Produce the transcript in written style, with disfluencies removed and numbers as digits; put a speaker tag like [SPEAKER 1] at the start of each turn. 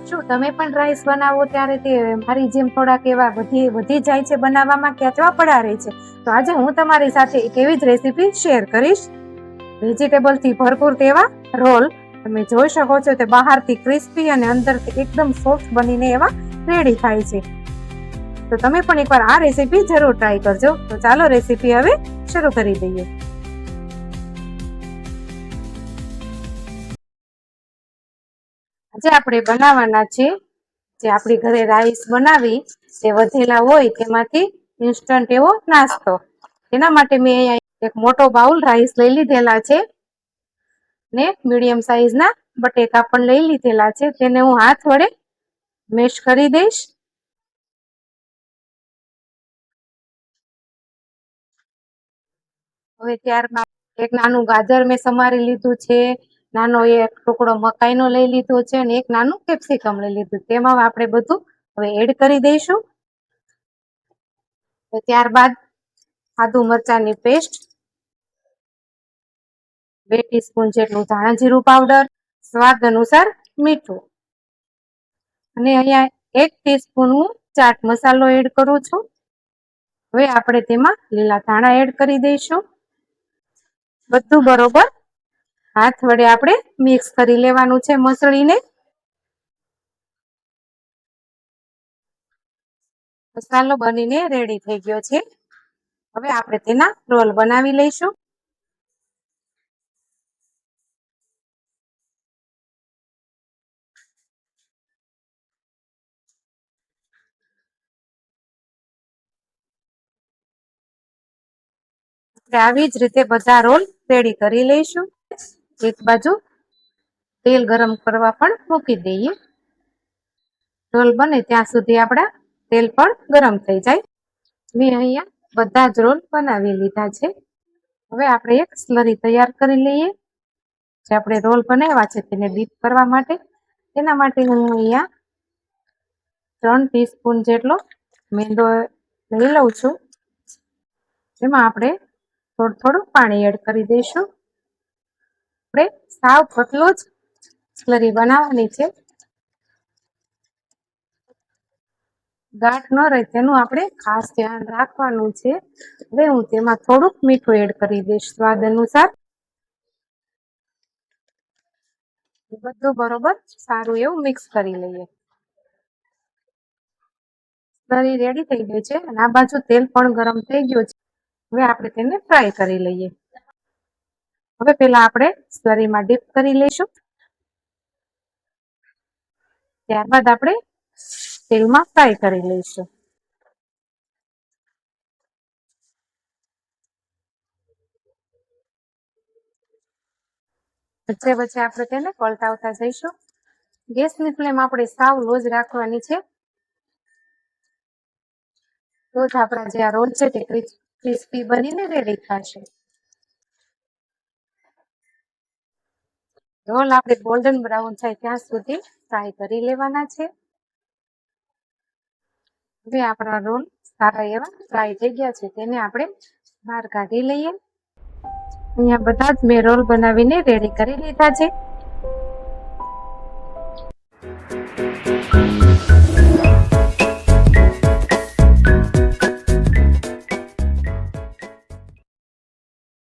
[SPEAKER 1] શું તમે પણ રાઈસ બનાવો ત્યારે તે મારી જેમ થોડાક એવા વધી જાય છે બનાવવામાં કે અથવા પડા રહે છે? તો આજે હું તમારી સાથે એક એવી જ રેસીપી શેર કરીશ. વેજીટેબલ થી ભરપૂર તેવા રોલ તમે જોઈ શકો છો તે બહારથી ક્રિસ્પી અને અંદરથી એકદમ સોફ્ટ બનીને એવા રેડી થાય છે. તો તમે પણ એકવાર આ રેસીપી જરૂર ટ્રાય કરજો. તો ચાલો રેસીપી હવે શરૂ કરી દઈએ. આજે આપણે બનાવવાના છે જે આપણી ઘરે રાઈસ બનાવી તે વધેલા હોય તેમાંથી ઇન્સ્ટન્ટ એવો નાસ્તો. એના માટે મેં અહીંયા એક મોટો બાઉલ રાઈસ લઈ લીધેલા છે ને મીડિયમ સાઈઝના બટેકા પણ લઈ લીધેલા છે. તેને હું હાથ વડે મેશ કરી દઈશ. હવે ત્યારબાદ એક નાનું ગાજર મેં સમારી લીધું છે, નાનો એક ટુકડો મકાઈનો લઈ લીધો છે અને એક નાનું કેપ્સિકમ લઈ લીધું. તેમાં આપણે બધું હવે એડ કરી દઈશું. ત્યારબાદ આદુ મરચાંની પેસ્ટ, 2 ટીસ્પૂન જેટલું ધાણા જીરું પાવડર, સ્વાદ અનુસાર મીઠું અને અહીંયા 1 ટીસ્પૂન હું ચાટ મસાલો એડ કરું છું. હવે આપણે તેમાં લીલા ધાણા એડ કરી દઈશું. બધું બરોબર હાથ વડે આપણે મિક્સ કરી લેવાનું છે મસળીને. મસાલો બનીને રેડી થઈ ગયો છે. હવે આપણે તેના રોલ બનાવી લઈશું. આવી જ રીતે બધા રોલ રેડી કરી લઈશું. એક બાજુ તેલ ગરમ કરવા પણ મૂકી દઈએ. રોલ બને ત્યાં સુધી આપણા તેલ પણ ગરમ થઈ જાય. મેં અહીંયા બધા જ રોલ બનાવી લીધા છે. હવે આપણે એક સ્લરી તૈયાર કરી લઈએ. જે આપણે રોલ બનાવ્યા છે તેને ડીપ કરવા માટે. તેના માટે હું અહીંયા 3 ટીસ્પૂન જેટલો મેંદો લઈ લઉં છું. જેમાં આપણે થોડું પાણી એડ કરી દઈશું. આપણે સાવ પતલો જ સ્લરી બનાવવાની છે. ગાંઠ ન રહે તેનું આપણે ખાસ ધ્યાન રાખવાનું છે. હવે હું તેમાં થોડુંક મીઠું એડ કરી દઈશ સ્વાદ અનુસાર. બધું બરોબર સારું એવું મિક્સ કરી લઈએ. સ્લરી રેડી થઈ ગઈ છે અને આ બાજુ તેલ પણ ગરમ થઈ ગયું છે. હવે આપણે તેને ફ્રાય કરી લઈએ. હવે પેલા આપણે સ્લરીમાં ડીપ કરી લઈશું. ત્યારબાદ આપણે તેલમાં ફ્રાય કરી લઈશું. વચ્ચે વચ્ચે આપણે તેને પલટાવતા જઈશું. ગેસની ફ્લેમ આપણે સાવ લો જ રાખવાની છે. તો જ આપણા જે આ રોલ છે તે ક્રિસ્પી બનીને રેડી થશે. રોલ આપણે ગોલ્ડન બ્રાઉન થાય ત્યાં સુધી ફ્રાય કરી લેવાના છે. હવે આપણા રોલ સારા એવા ફ્રાય થઈ ગયા છે. તેને આપણે બહાર કાઢી લઈએ. અહીંયા બધા જ મેં રોલ બનાવીને રેડી કરી લીધા છે.